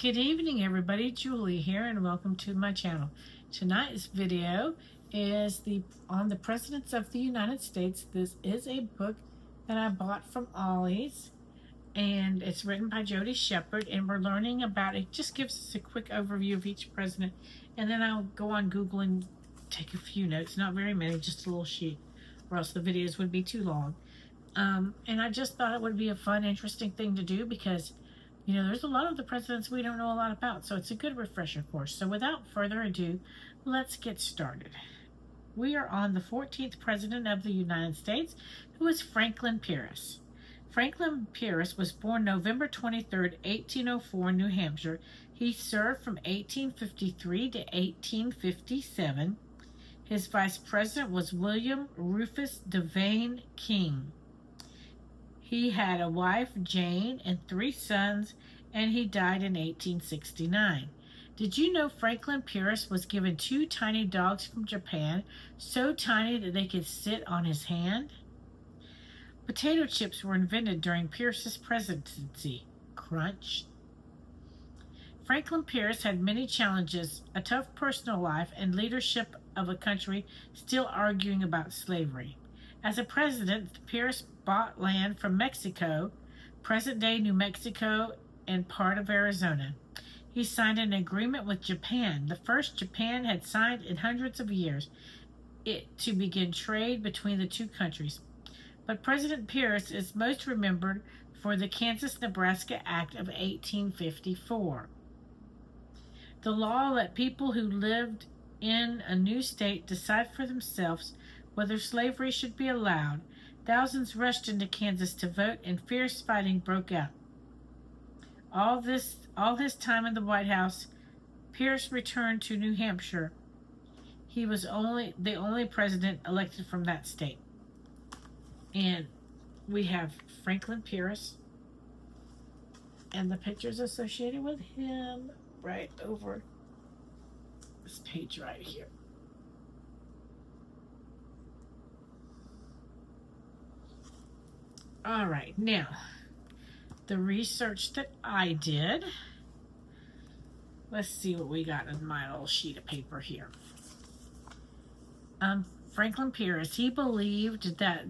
Good evening, everybody. Julie here, and welcome to my channel. Tonight's video is on the Presidents of the United States. This is a book that I bought from Ollie's, and it's written by Jody Shepard, and we're learning about it. Just gives us a quick overview of each president, and then I'll go on Google and take a few notes. Not very many, just a little sheet, or else the videos would be too long. And I just thought it would be a fun, interesting thing to do because there's a lot of the presidents we don't know a lot about, so it's a good refresher course. So without further ado, let's get started. We are on the 14th President of the United States, who is Franklin Pierce. Franklin Pierce was born November 23rd, 1804 in New Hampshire. He served from 1853 to 1857. His vice president was William Rufus Devane King. He had a wife, Jane, and 3 sons, and he died in 1869. Did you know Franklin Pierce was given 2 tiny dogs from Japan, so tiny that they could sit on his hand? Potato chips were invented during Pierce's presidency. Crunch. Franklin Pierce had many challenges, a tough personal life, and leadership of a country still arguing about slavery. As a president, Pierce bought land from Mexico, present-day New Mexico, and part of Arizona. He signed an agreement with Japan, the first Japan had signed in hundreds of years, to begin trade between the two countries. But President Pierce is most remembered for the Kansas-Nebraska Act of 1854. The law let people who lived in a new state decide for themselves whether slavery should be allowed. Thousands rushed into Kansas to vote, and fierce fighting broke out. All his time in the White House, Pierce returned to New Hampshire. He was the only president elected from that state. And we have Franklin Pierce and the pictures associated with him right over this page right here. All right, now, the research that I did. Let's see what we got on my little sheet of paper here. Franklin Pierce, he believed that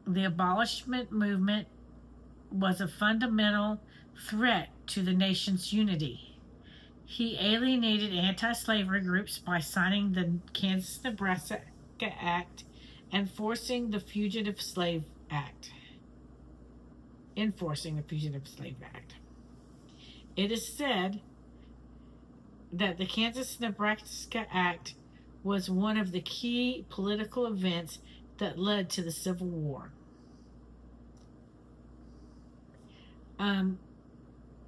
the abolishment movement was a fundamental threat to the nation's unity. He alienated anti-slavery groups by signing the Kansas-Nebraska Act and enforcing the Fugitive Slave Act. It is said that the Kansas-Nebraska Act was one of the key political events that led to the Civil War.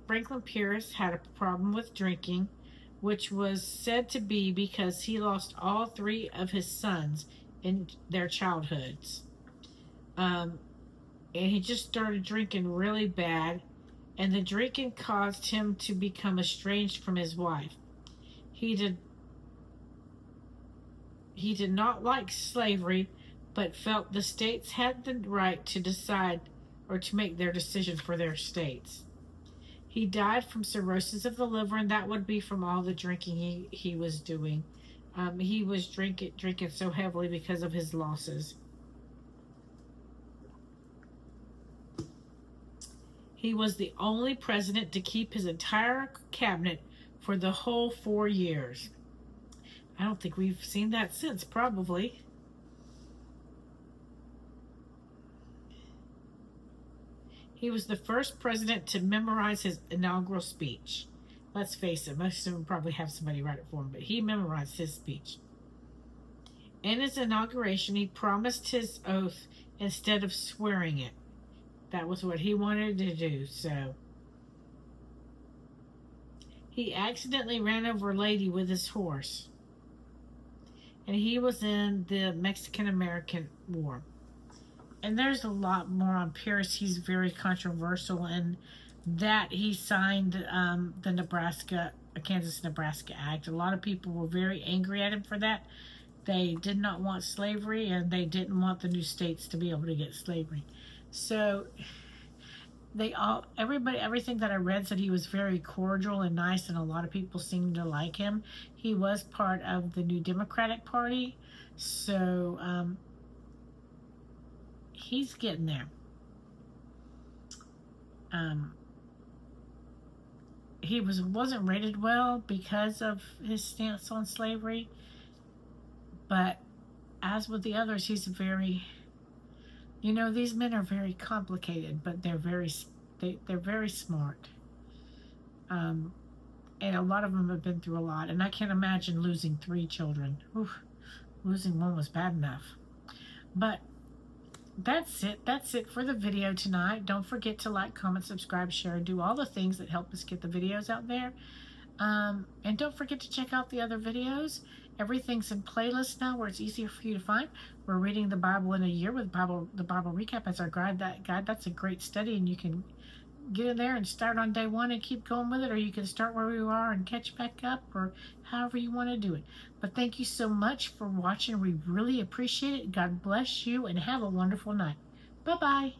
Franklin Pierce had a problem with drinking, which was said to be because he lost all 3 of his sons in their childhoods. And he just started drinking really bad, and the drinking caused him to become estranged from his wife. He did not like slavery, but felt the states had the right to decide or to make their decision for their states. He died from cirrhosis of the liver, and that would be from all the drinking he was doing. He was drinking so heavily because of his losses. He was the only president to keep his entire cabinet for the whole 4 years. I don't think we've seen that since, probably. He was the first president to memorize his inaugural speech. Let's face it, most of them probably have somebody write it for him, but he memorized his speech. In his inauguration, he promised his oath instead of swearing it. That was what he wanted to do, so. He accidentally ran over a lady with his horse. And he was in the Mexican-American War. And there's a lot more on Pierce. He's very controversial in that he signed the Kansas-Nebraska Act. A lot of people were very angry at him for that. They did not want slavery, and they didn't want the new states to be able to get slavery. So everything that I read said he was very cordial and nice, and a lot of people seemed to like him. He was part of the New Democratic Party, so he's getting there. He wasn't rated well because of his stance on slavery, but as with the others, he's very, these men are very complicated, but they're very smart. And a lot of them have been through a lot, and I can't imagine losing 3 children. Oof, losing one was bad enough. But that's it for the video tonight. Don't forget to like, comment, subscribe, share, and do all the things that help us get the videos out there. And don't forget to check out the other videos. Everything's in playlists now where it's easier for you to find. We're reading the Bible in a year with the Bible recap as our guide. That's a great study, and you can get in there and start on day 1 and keep going with it, or you can start where you are and catch back up, or however you want to do it. But thank you so much for watching. We really appreciate it. God bless you, and have a wonderful night. Bye-bye.